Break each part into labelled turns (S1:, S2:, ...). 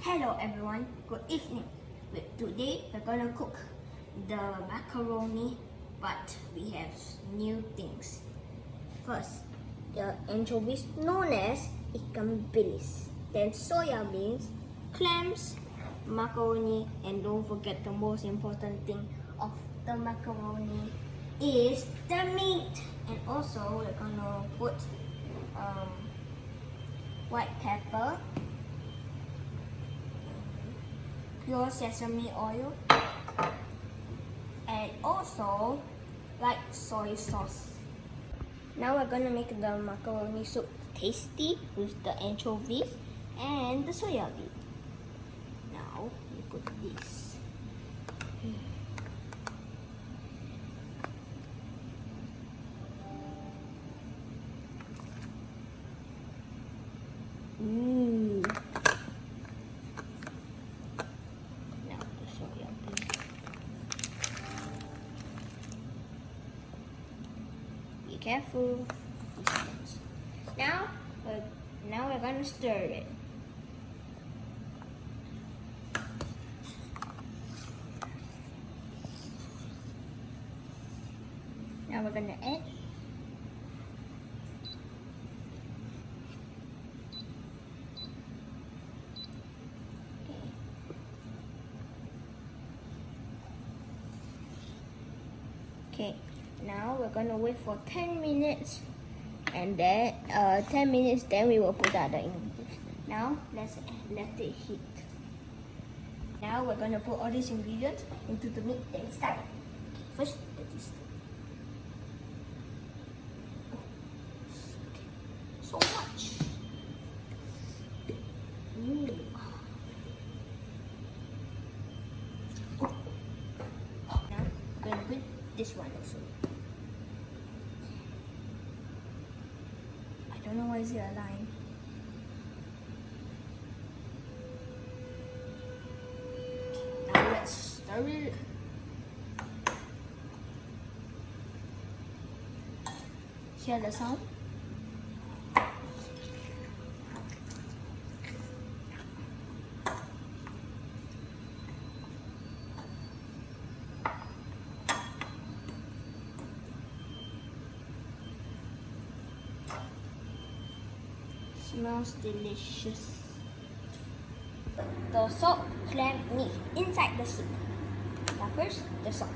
S1: Hello everyone, good evening. Today we're gonna cook the macaroni, but we have new things. First, the anchovies known as ikan billis. Then soya beans, clams, macaroni, and don't forget the most important thing of the macaroni is the meat. And also we're gonna put white pepper, pure sesame oil, and also like soy sauce. Now we're gonna make the macaroni soup tasty with the anchovies and the soya bean. Now we put this. Be careful. Now we're gonna stir it. Now we're gonna add Okay, now we're gonna wait for 10 minutes, and then 10 minutes, then we will put out the ingredients. Now let's let it heat. Now we're gonna put all these ingredients into the meat and start. First, this. So much. Now we're gonna put this one also. I don't know why is it a line. Now let's stir it. Hear the sound? Smells delicious. The salt clam meat inside the soup. Now first, the salt.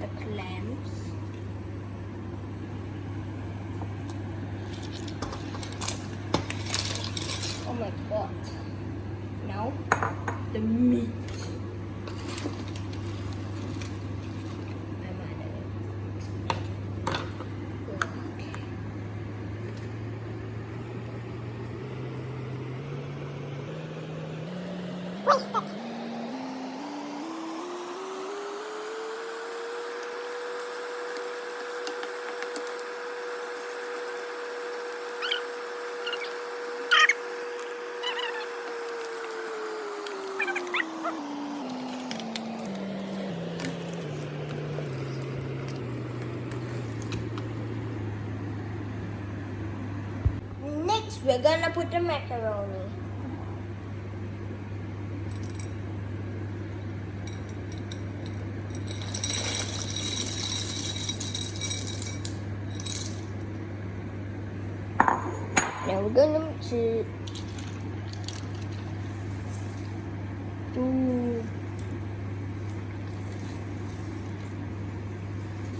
S1: The clams. Oh my god. Now, the meat. Next, we're gonna put the macaroni. Now we're gonna mix it.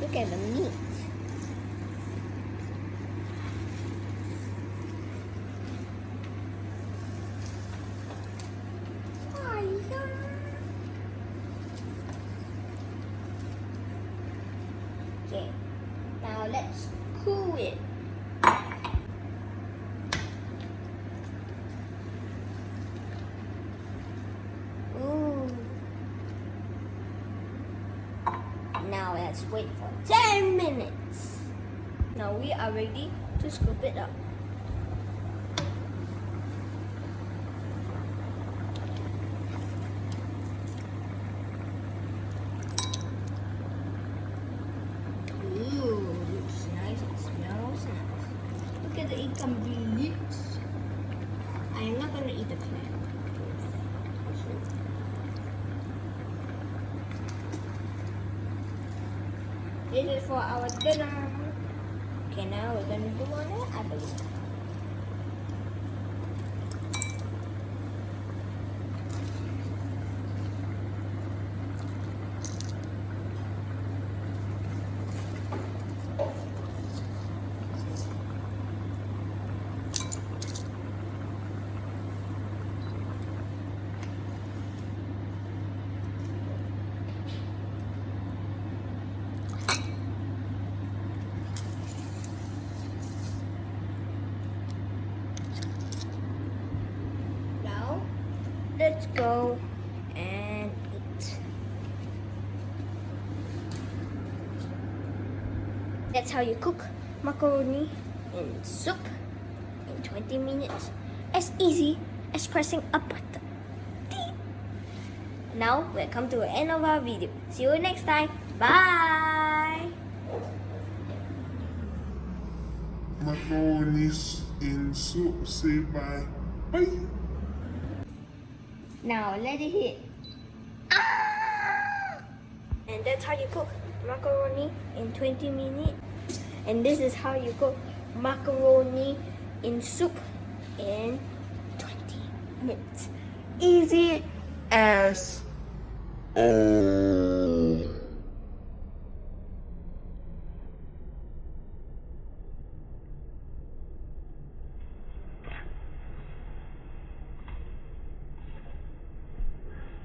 S1: Look at the meat. Okay, now let's cool it. Now let's wait for 10 minutes. Now we are ready to scoop it up. ikan billis. I am not gonna eat the clam. This is for our dinner. Okay, now we're gonna do on it, I believe. Let's go and eat. That's how you cook macaroni in soup in 20 minutes. As easy as pressing a button. Now we've come to the end of our video. See you next time. Bye!
S2: Macaroni's in soup. Say bye. Bye.
S1: Now let it hit. Ah! And that's how you cook macaroni in 20 minutes. And this is how you cook macaroni in soup in 20 minutes. Easy
S2: As. Oh.